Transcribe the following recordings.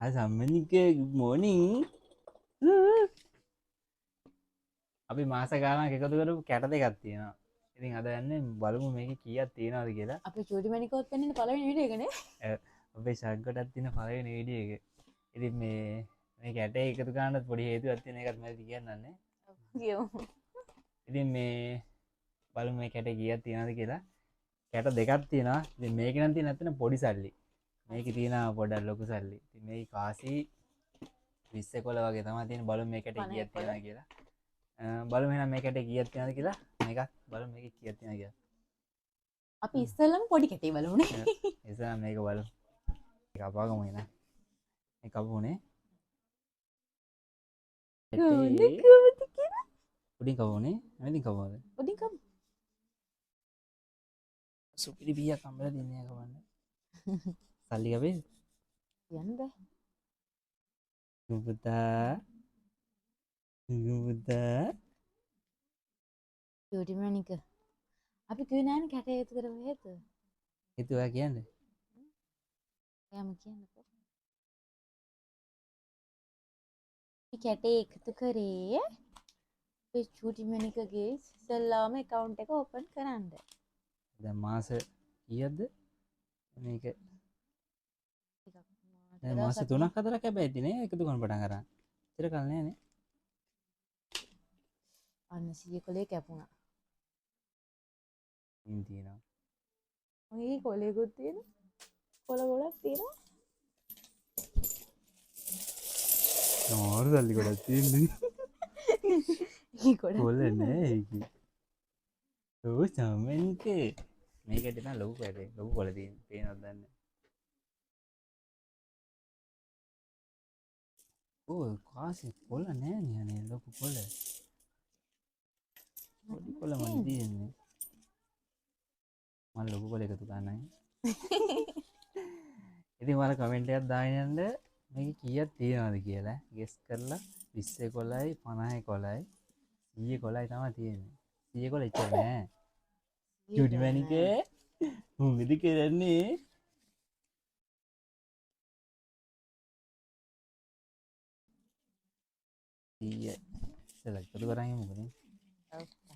Hi Sammanika, good morning. අපි මාස ගානක් එකතු කරපු කැට දෙකක් තියෙනවා. ඉතින් අද යන්නේ බලමු මේකේ කීයක් තියෙනවද කියලා. අපේ චූටි මණිකෝත් පෙන්වන්නේ පළවෙනි වීඩියෝ එකනේ. අපේ ෂග්ගටත් තියෙන පළවෙනි වීඩියෝ එක. ඉතින් මේ කැටේ එකතු කරන්නත් පොඩි හේතුවක් තියෙන එකත් මම කියන්නන්නේ. කියමු. ඉතින් මේ බලමු මේ කැටේ කීයක් තියෙනවද කියලා. කැට දෙකක් තියෙනවා. ඉතින් මේක නම් තියෙන නැත්නම් පොඩි සල්ලි. මේකේ තියෙනවා පොඩක් ලොකු සල්ලි. ඉතින් මේක කාසි 20 කොළ වගේ තමයි තියෙන. බලමු මේ කැටේ කීයක් තියෙනවද කියලා. බලමු එහෙනම් මේ කැටේ කීයක් තියෙනවද කියලා. මේකත් බලමු මේකේ කීයක් තියෙනවද කියලා. අපි ඉස්සෙල්ලම පොඩි කැටේ බලමුනේ. ඉතින් මේක බලමු. මේක අපාගමු එන. මේක කපුනේ. කොහොමද කියලා? උඩින් කපුනේ. නැතින් කපුවද? උඩින් කමු. සුපිරි බියක් අම්බලා දෙන්නේ කවන්න. සල්ලි කපේ. යන්න බෑ. පුතා. චූටි මණික. අපි කිව්වේ නෑනේ කැටේ එකතු කරමු හේතුව. හේතුව ඔයා කියන්නේ? එයාම කියන්නකෝ. අපි කැටේ එකතු කරේ අපේ චූටි මණිකගේ ඉස්සෙල්ලාම account එක open කරන්න. දැන් මාස කීයක්ද? මේක දැන් මාස 3ක් 4ක් හැබැයි නේ එකතු කරන්න පටන් ගන්න. ඉතර කල් නෑනේ. අන්න 100 කොලේ කැපුණා. ඉන් තියෙනවා. ඔය කොලේකුත් තියෙනවා. කොල ගොඩක් තියෙනවා. සමහර සල්ලි ගොඩක් තියෙන්නේ. ගොඩක් කොල නෑ ඒකේ. ඔව් සමෙන්ක මේකට නම් ලොකු කැටේ ලොකු කොල තියෙන. පේනවද දන්නේ. ඕ කාසි කොල නෑනේ අනේ ලොකු කොල. පොඩි කොල මන් තියෙන්නේ. මම ලොකු කොල එකතු කරන්නයි. ඉතින් මම කමෙන්ට් එකක් දාගෙන යන්න මේක කීයක් තියෙනවද කියලා ගෙස් කරලා 20 කොලයි 50 කොලයි 100 කොලයි තමයි තියෙන්නේ. 100 කොල එච්චර නෑ. චුටි මැනිකේ මොකද කරන්නේ? ඉස්සෙල්ලා එකතු කරන් මොකද?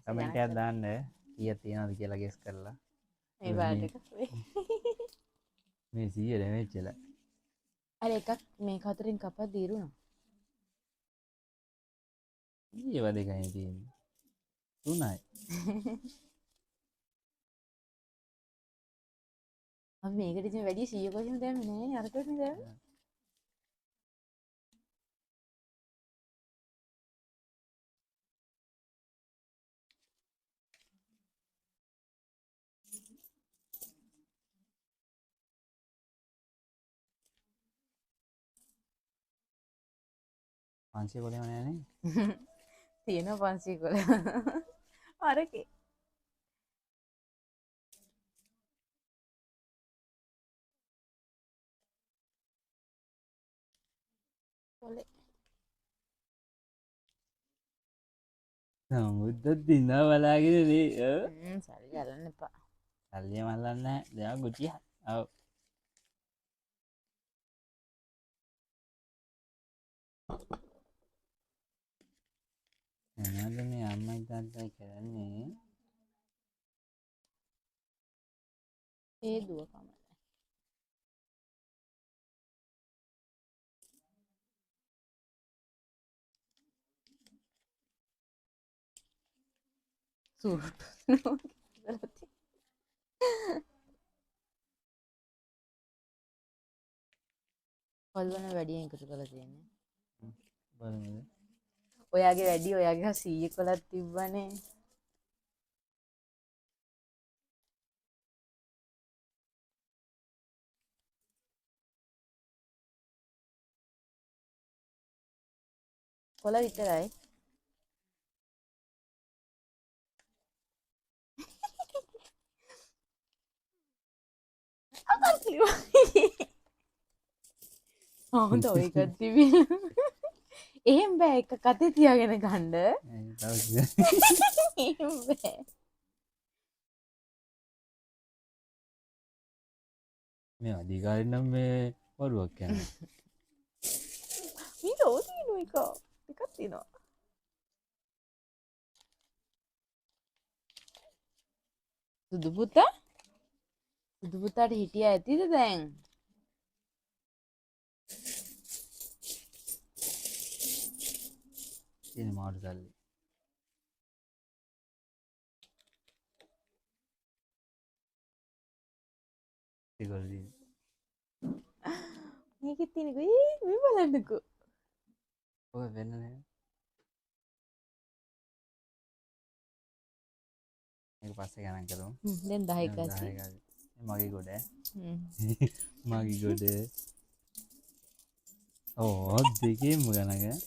කමෙන්ට් එකක් දාන්න කීයක් තියෙනවද කියලා ගෙස් කරලා. මේ බාට් එක. මේ 100 නෙවෙයිචලා. අර එකක් මේ හතරෙන් කපලා දීරුණා. ඊයව දෙකයි තියෙන්නේ. 3යි. අපි මේකට ඉතින් වැඩි 100 කොටින් දැම්මේ නෑනේ අරකට නේ දැම්මේ. පන්සිය කොලේම නෑනේ. තියෙනවා 500 කොල. අරකේ. කොලේ. සමුද්ද දිනා බලාගෙන නේ. සල්ලි අල්ලන්න එපා. සල්ලිය මල්ලන්නේ නැහැ. දැන් ගුටිය. ඔව්. මොනවද මේ අම්මයි තාත්තයි කරන්නේ? ඒ දුව කම. සූට්. කොල්වන වැඩියෙන් එකතු කරලා තියෙන්නේ. බලමුද? ඔයාගේ වැඩි ඔයාගේ 100 කොලක් තිබ්බනේ. කොල විතරයි. අකල්ලිවා. හොඳ ඔය එකක් තිබිලා. එහෙම බෑ එක කතේ තියාගෙන ගන්න. එහෙම බෑ. මේ අධිකාරී නම් මේ වරුවක් යනවා. Hero තියෙනවා එක. එකක් තියෙනවා. සුදු පුතා? සුදු පුතාට හිටියා ඇතිද දැන්? තියෙන මාරු සල්ලි. ඒගොල්ලෝ මේකෙත් තියෙනකෝ මේ බලන්නකෝ. ඔය වෙන්න නෑ. මේක පස්සේ ගණන් කරමු. දැන් 10 කාසි. මගේ ගොඩ මගේ ගොඩ ඕ දෙකේම ගණන්.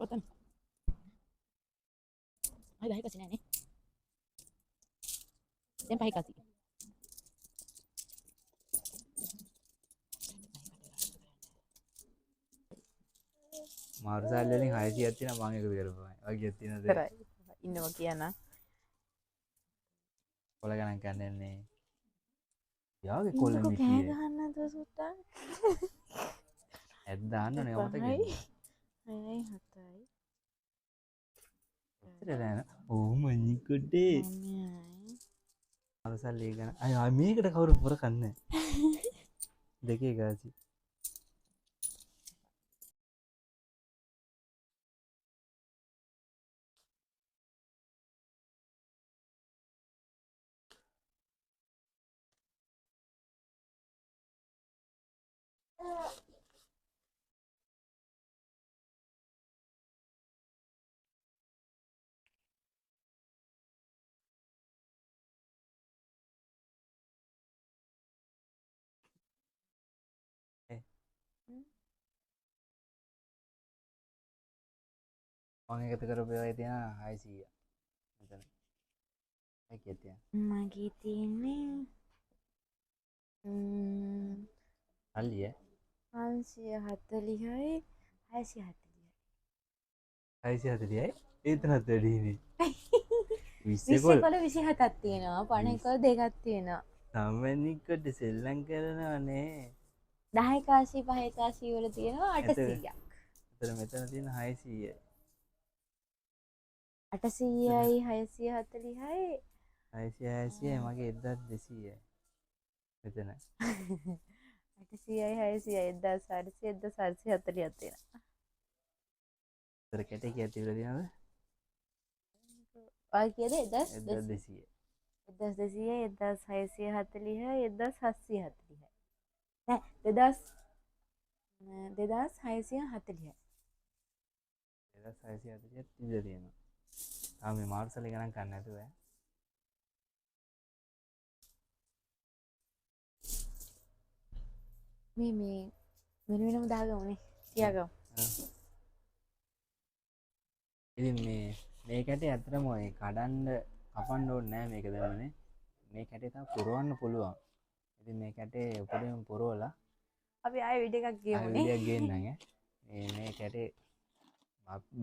ඔතන. අය 10 කාසි නෑනේ. දැන් 5 කාසි. මාරු සල්ලි වලින් 600ක් තියෙනවා මම එකතු කරපුවා. වගේ තියෙනද? කරයි. ඉන්නවා කියන. කොළ ගණන් කරන්නේ. යාගේ කොළ කෑ මිටියේ. ගහන්න නැතුව සුට්ටා. ඇද්ද දාන්න නේ මතකද? 6යි 7යි. එතන නෑ. ඕ මනිකොඩේ. මාරු සල්ලි ගණන්. අය මේකට කවුරු පොර කන්නේ? දෙකේ ගාසි. මම එකතු කරපු ඒවායේ තියෙන 600. මෙතන. ඒකේ තියෙන. මගේ තියෙන්නේ සල්ලි 540යි 640යි. 640යි. ඒතනත් වැඩිනේ. 20 20 කොළ. කොළ 27ක් තියෙනවා. 50 කොළ දෙකක් තියෙනවා. සාමාන්‍යකට සෙල්ලම් කරනවනේ. 10 කාසි 5 කාසි වල තියෙනවා 800ක්. එතන මෙතන තියෙන 600යි. 800යි 640යි 600යි මගේ 1200යි. මෙතන 800යි 600යි 1400 1440ක් තියෙනවා. ඒතර කැටේ කීයක් තිබිලා තියෙනවද? ඔය කියන්නේ 1200. 1200. 1200යි 1640යි 1740යි. නෑ 2640යි. 2640ක් තිබිලා තියෙනවා. තාම මේ මාර්සලි ගණන් ගන්න නැතුව ඈ. මේ වෙනම දාගමුනේ. තියාගමු. ඉතින් මේ කැටේ ඇත්තටම ඔය කඩන්න කපන්න ඕනේ නෑ මේක දැනනේ. මේ කැටේ තව පුරවන්න පුළුවන්. ඉතින් මේ කැටේ උඩින් පුරවලා අපි ආයෙ වීඩියෝ එකක් ගියමුනේ. වීඩියෝ ගේන්නම් ඈ. මේ කැටේ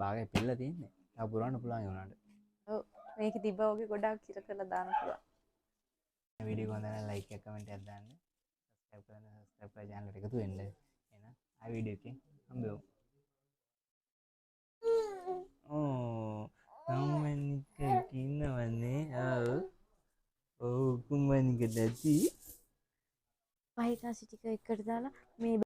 භාගය පිළලා තියෙන්නේ. තව පුරවන්න පුළුවන් ඒ උනාට. ඔව් මේක තිබ්බා වගේ ගොඩාක් ඉර කරලා දාන්න පුළුවන්. වීඩියෝ එක හොඳ නම් ලයික් එක කමෙන්ට් එකක් දාන්න. සබ්ස්ක්‍රයිබ් කරන්න සබ්ස්ක්‍රයිබ් කරලා channel එකට එකතු වෙන්න. එහෙනම් ආ වීඩියෝ එකෙන් හම්බෙමු. ඕ සම්මනික ඉන්නවනේ. ඔව් කුමනික දැටි. 5 කාසි ටික එකට දාලා මේ